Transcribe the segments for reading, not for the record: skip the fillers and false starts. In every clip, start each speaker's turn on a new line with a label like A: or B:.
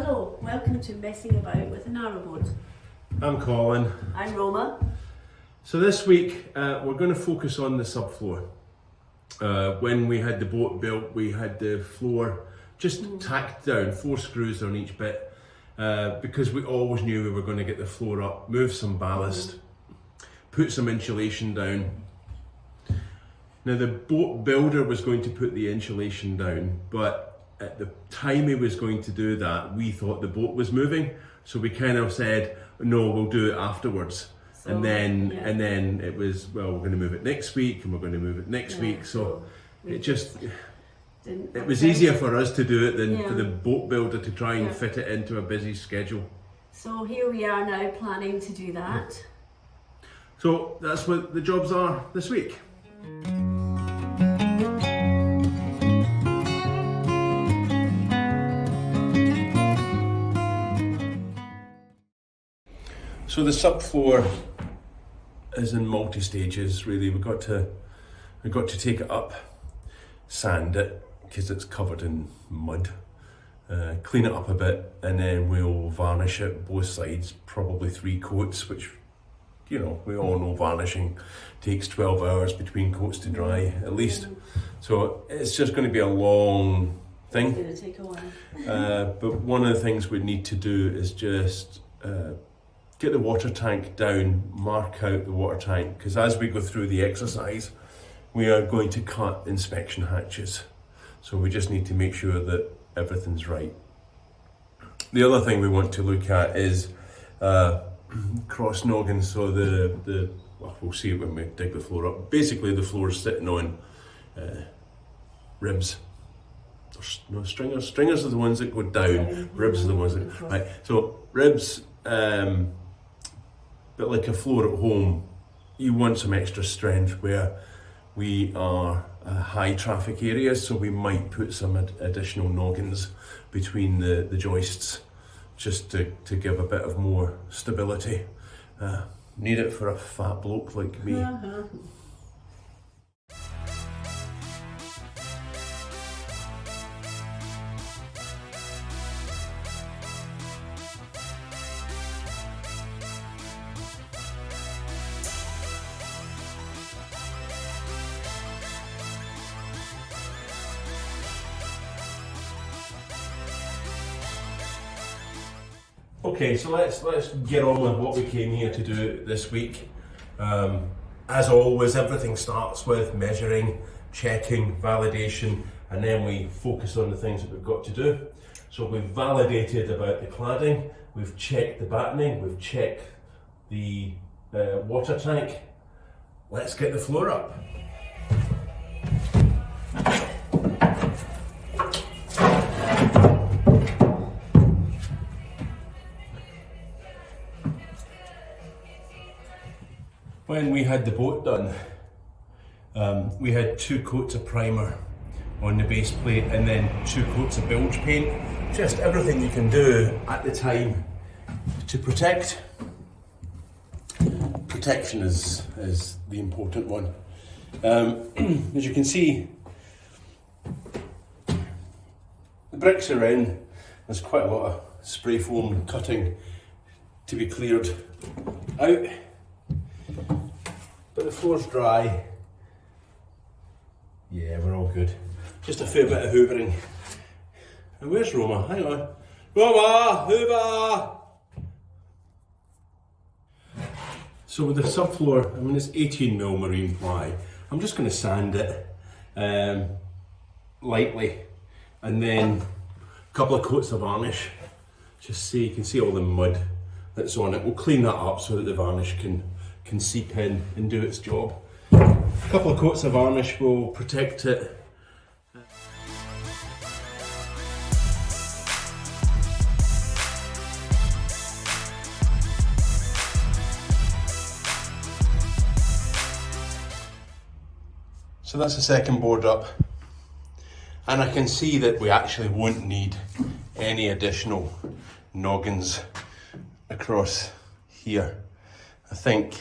A: Hello, welcome to Messing About with a Narrowboat.
B: I'm Colin.
A: I'm Roma.
B: So this week we're going to focus on the subfloor. When we had the boat built, we had the floor just tacked down, 4 screws on each bit, because we always knew we were going to get the floor up, move some ballast, put some insulation down. Now the boat builder was going to put the insulation down, but at the time he was going to do that, we thought the boat was moving, so we kind of said, no, we'll do it afterwards. So, and then it was, well, we're going to move it next week, and we're going to move it next week. So it was easier for us to do it than for the boat builder to try and fit it into a busy schedule.
A: So here we are now planning to do that.
B: So that's what the jobs are this week. So the subfloor is in multi-stages really. We've got to take it up, sand it because it's covered in mud, clean it up a bit, and then we'll varnish it both sides, probably 3 coats, which, you know, we all know varnishing takes 12 hours between coats to dry at least. So it's just going to be a long thing.
A: It's going to take a while.
B: But one of the things we need to do is just get the water tank down, mark out the water tank, because as we go through the exercise, we are going to cut inspection hatches. So we just need to make sure that everything's right. The other thing we want to look at is cross noggins. So well, we'll see it when we dig the floor up. Basically the floor is sitting on ribs. No, stringers. Stringers are the ones that go down. Ribs are the ones that, right. So ribs, but like a floor at home, you want some extra strength where we are high traffic areas, so we might put some additional noggins between the joists just to give a bit of more stability. Need it for a fat bloke like me. Okay, so let's get on with what we came here to do this week. As always, everything starts with measuring, checking, validation, and then we focus on the things that we've got to do. So we've validated about the cladding, we've checked the battening, we've checked the water tank. Let's get the floor up. When we had the boat done, we had 2 coats of primer on the base plate and then 2 coats of bilge paint. Just everything you can do at the time to protect. Protection is the important one. As you can see, the bricks are in. There's quite a lot of spray foam cutting to be cleared out. But the floor's dry. Yeah, we're all good. Just a fair bit of hoovering. And where's Roma? Hang on. Roma, hoover! So with the subfloor, I mean it's 18mm marine ply. I'm just going to sand it lightly, and then a couple of coats of varnish. Just so you can see all the mud that's on it. We'll clean that up so that the varnish can seep in and do its job. A couple of coats of varnish will protect it. So that's the second board up, and I can see that we actually won't need any additional noggins across here. I think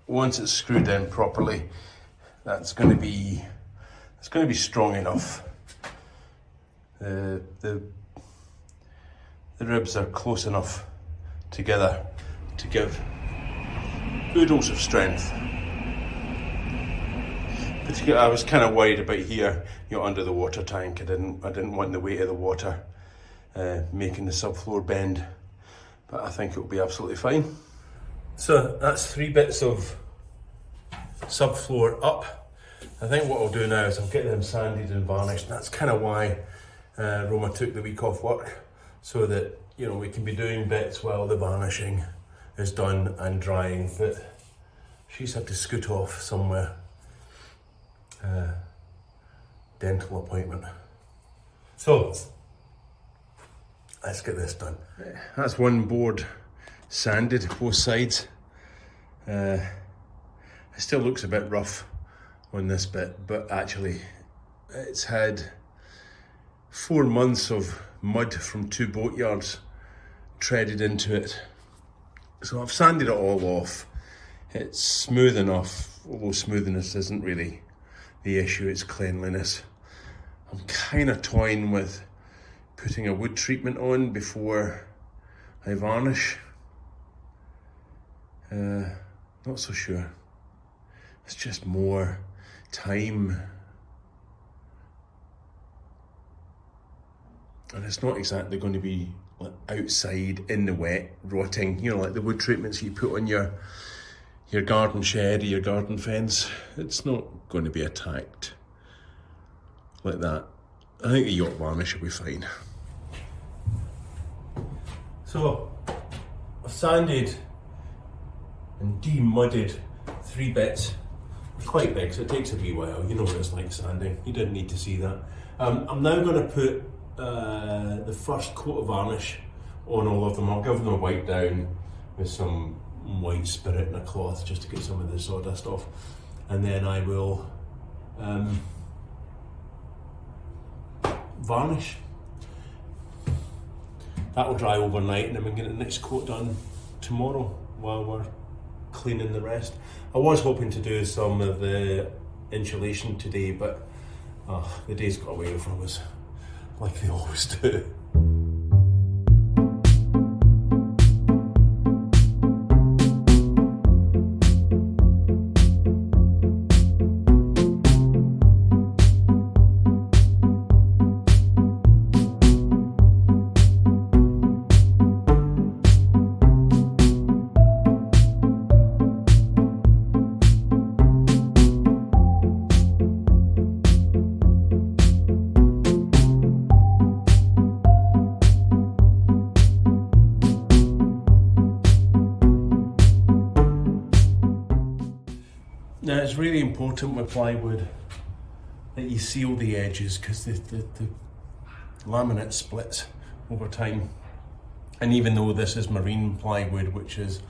B: once it's screwed in properly, it's going to be strong enough. the ribs are close enough together to give oodles of strength. Particularly, I was kind of worried about here, under the water tank. I didn't want the weight of the water making the subfloor bend, but I think it'll be absolutely fine. So that's 3 bits of subfloor up. I think what I'll do now is I'll get them sanded and varnished, and that's kind of why Roma took the week off work, so that we can be doing bits while the varnishing is done and drying. But she's had to scoot off somewhere. Dental appointment. So let's get this done. That's one board sanded, both sides. It still looks a bit rough on this bit, but actually it's had 4 months of mud from 2 boatyards treaded into it. So I've sanded it all off. It's smooth enough, although smoothness isn't really the issue, it's cleanliness. I'm kind of toying with putting a wood treatment on before I varnish. Not so sure. It's just more time. And it's not exactly going to be outside in the wet, rotting, like the wood treatments you put on your garden shed or your garden fence. It's not going to be attacked like that. I think the yacht varnish will be fine. So I've sanded and demudded 3 bits. Quite big, so it takes a wee while. You know what it's like sanding. You didn't need to see that. I'm now going to put the first coat of varnish on all of them. I'll give them a wipe down with some white spirit and a cloth just to get some of the sawdust off, and then I will varnish. That will dry overnight, and then we can get the next coat done tomorrow while we're cleaning the rest. I was hoping to do some of the insulation today, but the days got away from us like they always do. Now it's really important with plywood that you seal the edges, because the laminate splits over time. And even though this is marine plywood, which is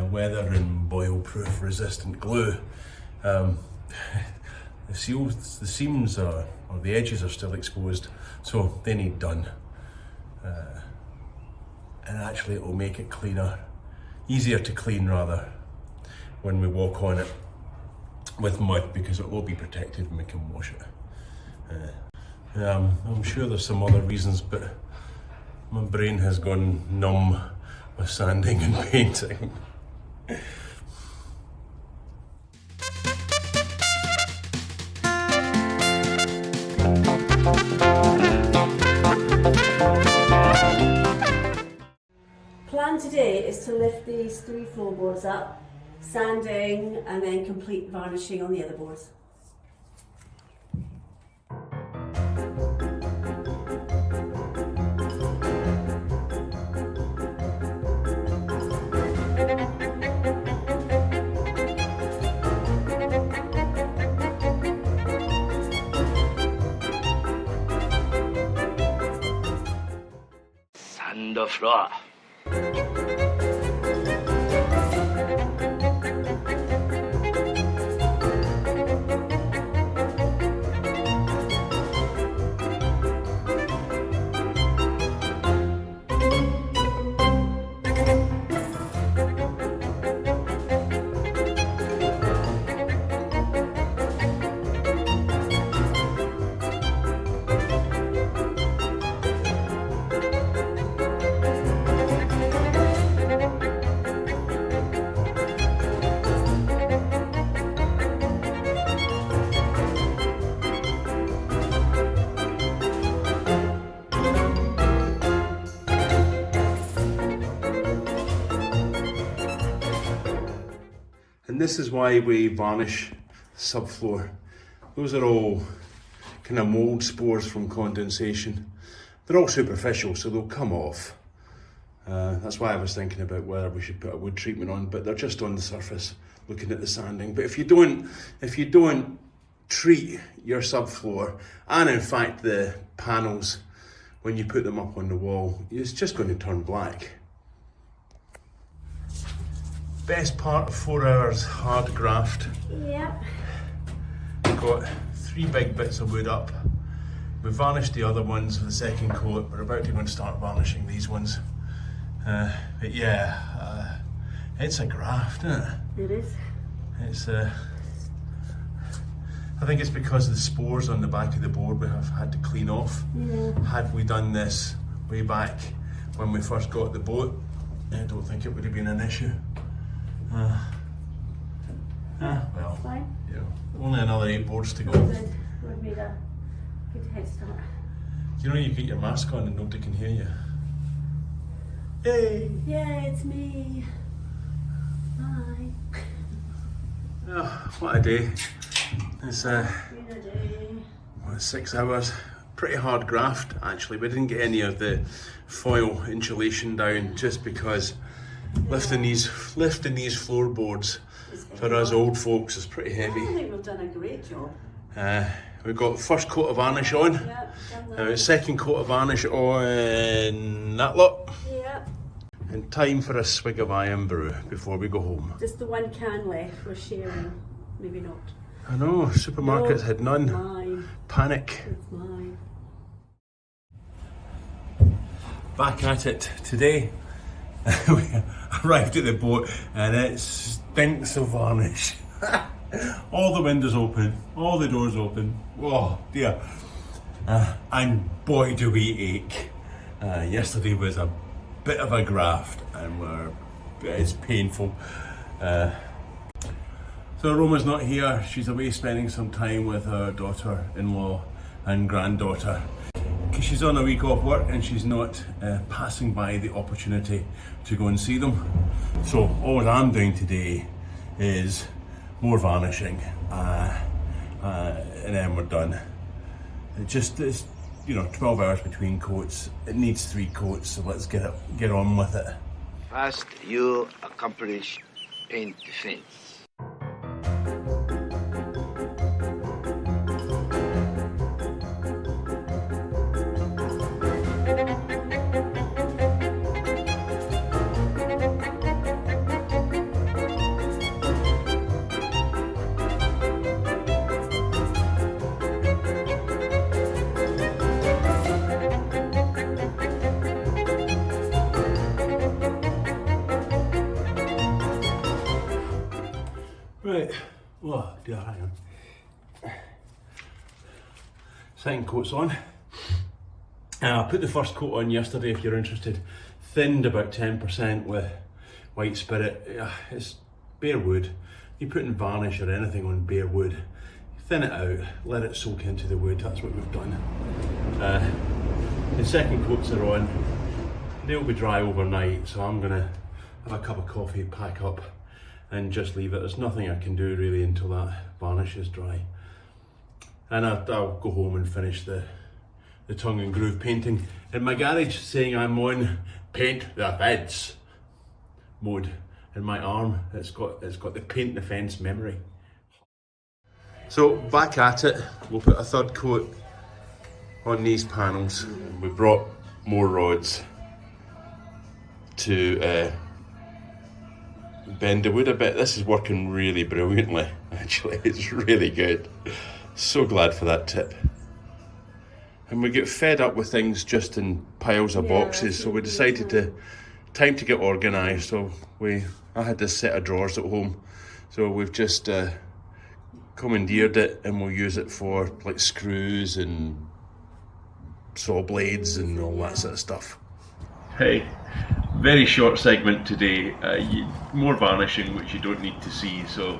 B: weather and boil proof resistant glue, the seams or the edges are still exposed, so they need done. And actually it will make it cleaner, easier to clean rather, when we walk on it with mud, because it will be protected and we can wash it. I'm sure there's some other reasons, but my brain has gone numb with sanding and painting.
A: Plan today is to lift these 3 floorboards up, sanding, and then complete varnishing on the other boards.
C: Sand the floor.
B: And this is why we varnish the subfloor. Those are all kind of mould spores from condensation. They're all superficial, so they'll come off. That's why I was thinking about whether we should put a wood treatment on, but they're just on the surface, looking at the sanding. But if you don't treat your subfloor, and in fact the panels, when you put them up on the wall, it's just going to turn black. Best part of 4 hours hard graft.
A: Yep.
B: Got 3 big bits of wood up. We varnished the other ones with the second coat. We're about to go and start varnishing these ones. But yeah, it's a graft, isn't it?
A: It is.
B: It's I think it's because of the spores on the back of the board we have had to clean off.
A: Yeah.
B: Had we done this way back when we first got the boat, I don't think it would have been an issue. Well,
A: Fine.
B: you know, only another 8 boards to go.
A: Good. We've made a good head start.
B: You know, you get your mask on and nobody can hear you. Yay!
A: Yeah, it's me. Hi.
B: Oh, what a day. It's
A: Been a day.
B: 6 hours. Pretty hard graft actually. We didn't get any of the foil insulation down just because lifting these floorboards for us old folks is pretty
A: I
B: heavy.
A: think we've done a great job.
B: We've got first coat of varnish on.
A: Yeah, done that.
B: Second coat of varnish on that lot.
A: Yeah.
B: And time for a swig of iron brew before we go home.
A: Just the one can left. We're sharing. Maybe not.
B: I know, supermarkets had none.
A: It's mine.
B: Panic.
A: It's mine.
B: Back at it today. We arrived at the boat and it stinks of varnish. All the windows open, all the doors open. Oh dear. And boy do we ache. Yesterday was a bit of a graft and it's painful. So Roma's not here. She's away spending some time with her daughter-in-law and granddaughter. Because she's on a week off work and she's not passing by the opportunity to go and see them. So all I'm doing today is more varnishing and then we're done. It's 12 hours between coats. It needs 3 coats, so let's get on with it.
C: First, you accomplish paint defense.
B: Right, oh dear, hang on. Second coat's on. I put the first coat on yesterday if you're interested. Thinned about 10% with white spirit. It's bare wood. You put in varnish or anything on bare wood, thin it out, let it soak into the wood. That's what we've done. The second coats are on. They'll be dry overnight, so I'm gonna have a cup of coffee, pack up and just leave it. There's nothing I can do really until that varnish is dry. And I'll go home and finish the tongue and groove painting in my garage, saying I'm on paint the fence mode. In my arm, it's got the paint the fence memory. So back at it, we'll put a third coat on these panels. We brought more rods to bend the wood a bit. This is working really brilliantly, actually. It's really good. So glad for that tip. And we get fed up with things just in piles of boxes, so we decided time to get organised. So I had this set of drawers at home, so we've just commandeered it and we'll use it for like screws and saw blades and all that sort of stuff. Hey, very short segment today. More varnishing, which you don't need to see, so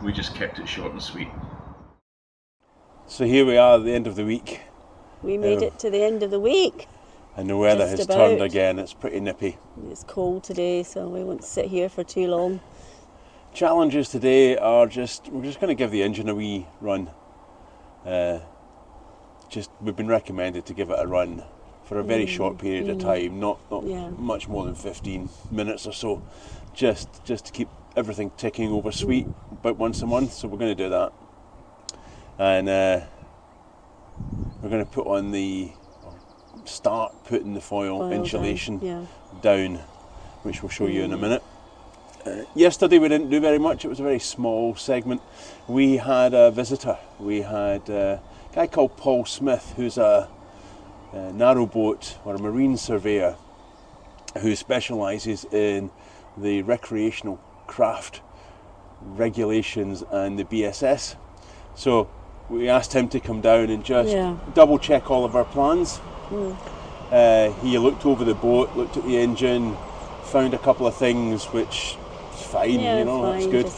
B: we just kept it short and sweet. So here we are at the end of the week.
A: We made it to the end of the week.
B: And the weather has turned again. It's pretty nippy.
A: It's cold today, so we won't sit here for too long.
B: challenges today are we're just going to give the engine a wee run. We've been recommended to give it a run for a very short period of time, not much more than 15 minutes or so, just to keep everything ticking over sweet about once a month. So we're going to do that, and we're going to start putting the foil insulation down, which we'll show you in a minute. Yesterday we didn't do very much. It was a very small segment. We had a visitor. We had a guy called Paul Smith, who's a narrowboat or a marine surveyor who specialises in the recreational craft regulations and the BSS. So we asked him to come down and just double check all of our plans. He looked over the boat, looked at the engine, found a couple of things which is fine, that's good.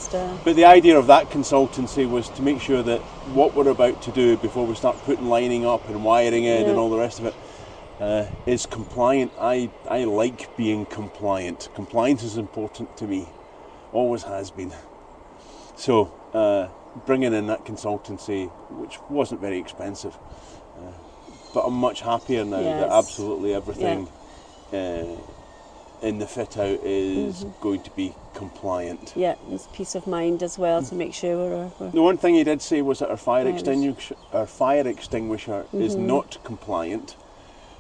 B: But the idea of that consultancy was to make sure that what we're about to do before we start putting lining up and wiring in and all the rest of it is compliant. I like being compliant. Compliance is important to me, always has been. So bringing in that consultancy, which wasn't very expensive, but I'm much happier now that absolutely everything in the fit out is going to be compliant. Yeah,
A: there's peace of mind as well to make sure we're
B: The one thing he did say was that our fire extinguisher is not compliant.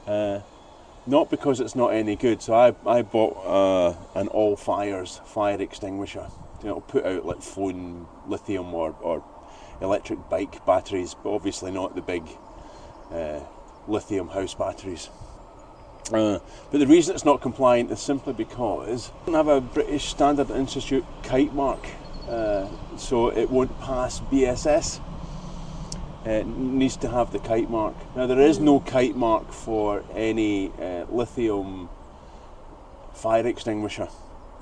B: Not because it's not any good. So I bought an all fires fire extinguisher. It'll put out like phone lithium or electric bike batteries, but obviously not the big lithium house batteries. But the reason it's not compliant is simply because it doesn't have a British Standard Institute kite mark, so it won't pass BSS. It needs to have the kite mark. Now there is no kite mark for any lithium fire extinguisher,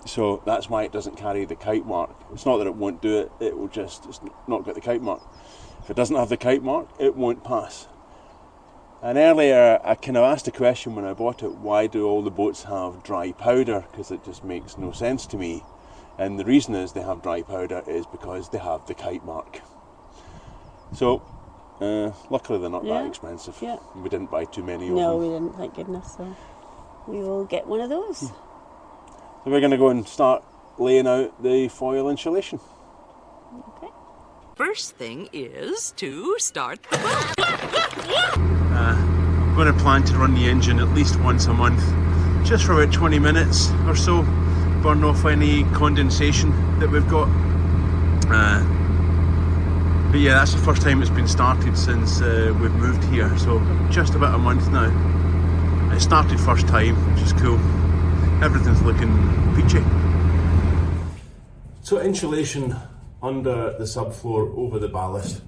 B: so that's why it doesn't carry the kite mark. It's not that it won't do it, it's not got the kite mark. If it doesn't have the kite mark, it won't pass. And earlier I kind of asked a question when I bought it, why do all the boats have dry powder? Because it just makes no sense to me. And the reason is they have dry powder is because they have the kite mark. So luckily they're not that expensive. Yeah. We didn't buy too many of them.
A: No, we didn't, thank goodness. So we will get one of those.
B: So we're going to go and start laying out the foil insulation.
D: Okay. First thing is to start the boat.
B: I'm going to plan to run the engine at least once a month, just for about 20 minutes or so, burn off any condensation that we've got. But yeah, that's the first time it's been started since we've moved here, so just about a month now. It started first time, which is cool. Everything's looking peachy. So insulation under the subfloor over the ballast.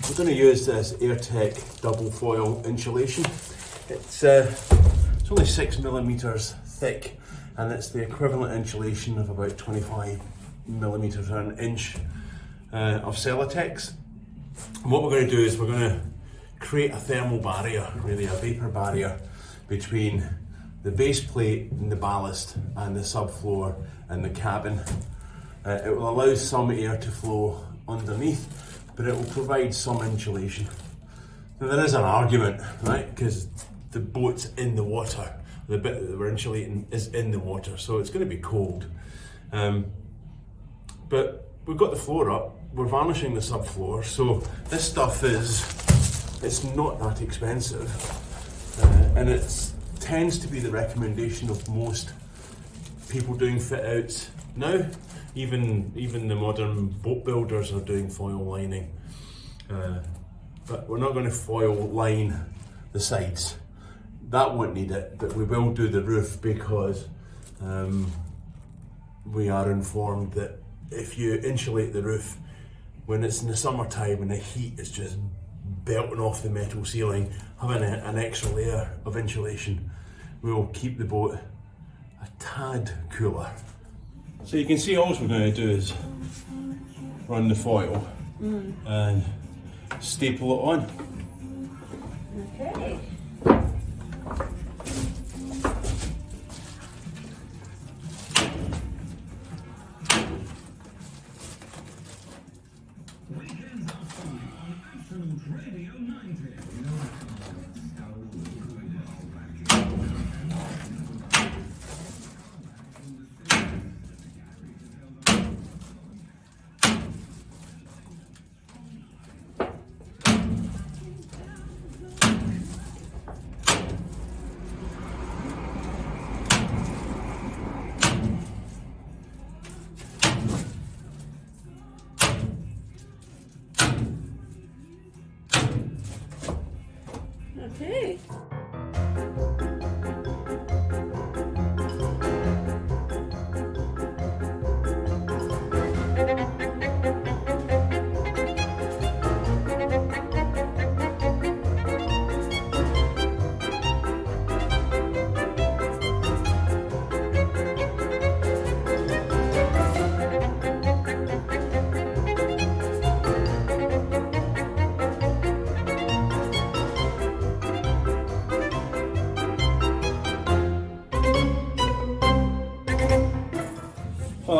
B: We're going to use this Airtech double foil insulation. It's only 6 millimeters thick, and it's the equivalent insulation of about 25 millimeters or an inch of Celotex. And what we're going to do is we're going to create a thermal barrier, really a vapor barrier, between the base plate and the ballast and the subfloor and the cabin. It will allow some air to flow underneath, but it will provide some insulation. Now there is an argument, right, because the boat's in the water, the bit that we're insulating is in the water, so it's going to be cold. But we've got the floor up, we're varnishing the subfloor, so this stuff it's not that expensive, and it tends to be the recommendation of most people doing fit outs now. Even the modern boat builders are doing foil lining, but we're not going to foil line the sides. That won't need it, but we will do the roof because we are informed that if you insulate the roof when it's in the summertime and the heat is just belting off the metal ceiling, having an extra layer of insulation will keep the boat a tad cooler. So you can see all we're going to do is run the foil and staple it on.
A: Okay.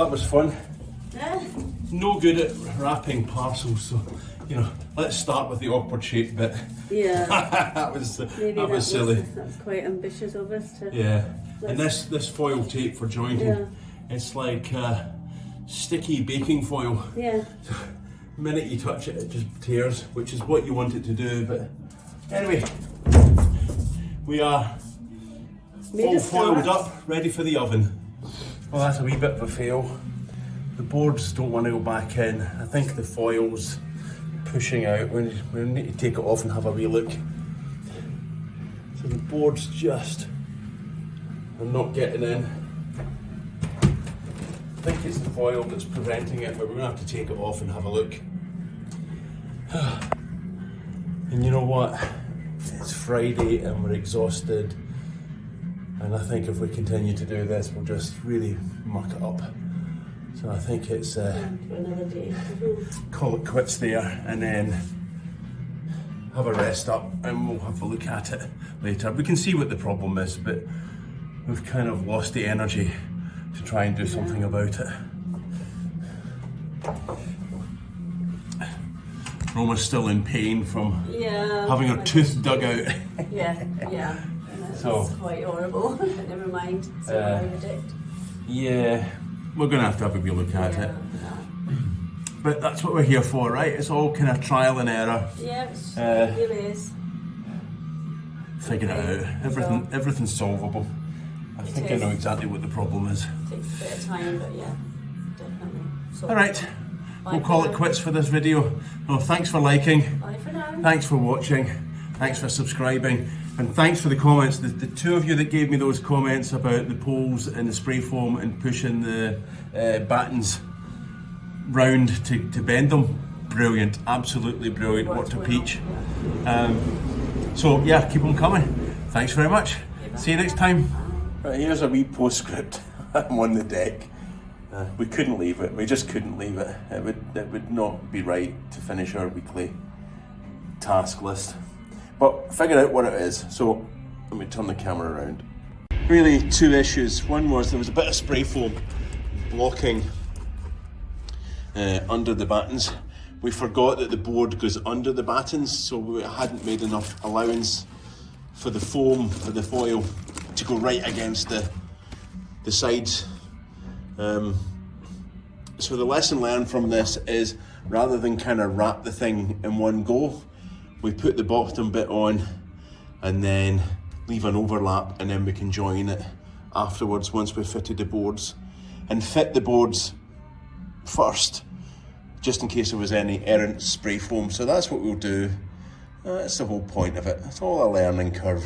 B: that was fun.
A: Yeah.
B: No good at wrapping parcels, so you know, let's start with the awkward shape bit.
A: Yeah.
B: that was silly.
A: That's quite ambitious of us to.
B: Yeah, and this foil tape for jointing,
A: Yeah.
B: it's like sticky baking foil.
A: Yeah.
B: The minute you touch it, it just tears, which is what you want it to do. But anyway, we are all foiled up, ready for the oven. Well, that's a wee bit of a fail. The boards don't want to go back in. I think the foil's pushing out. We need to take it off and have a wee look. So the boards just are not getting in. I think it's the foil that's preventing it, but we're going to have to take it off and have a look. And you know what? It's Friday and we're exhausted. And I think if we continue to do this, we'll just really muck it up. So I think it's
A: For another day.
B: call it quits there and then have a rest up and we'll have a look at it later. We can see what the problem is, but we've kind of lost the energy to try and do something about it. Roma's still in pain from having her tooth dug out.
A: Yeah.
B: So,
A: it's quite horrible, but never mind. So I predict.
B: Yeah, we're going to have a wee look at it. But that's what we're here for, right? It's all kind of trial and error.
A: Yeah, it really is.
B: Figure it out. Everything's solvable. I think I know exactly what the problem is.
A: Takes a bit of time, but yeah, definitely. So,
B: All right, we'll call it quits for this video. Well, thanks for liking.
A: bye for now.
B: Thanks for watching. Thanks for subscribing. And thanks for the comments. The two of you that gave me those comments about the poles and the spray foam and pushing the battens round to bend them. Brilliant, absolutely brilliant. What a peach. So yeah, keep on coming. Thanks very much. See you next time. Right, here's a wee postscript. I'm on the deck. We couldn't leave it. We just couldn't leave it. It would not be right to finish our weekly task list. But figure out what it is. So let me turn the camera around. Really, two issues. One was there was a bit of spray foam blocking under the battens. We forgot that the board goes under the battens, so we hadn't made enough allowance for the foam, for the foil, to go right against the sides. So the lesson learned from this is, rather than kind of wrap the thing in one go, we put the bottom bit on and then leave an overlap, and then we can join it afterwards once we've fitted the boards. And fit the boards first, just in case there was any errant spray foam. So that's what we'll do. That's the whole point of it. It's all a learning curve.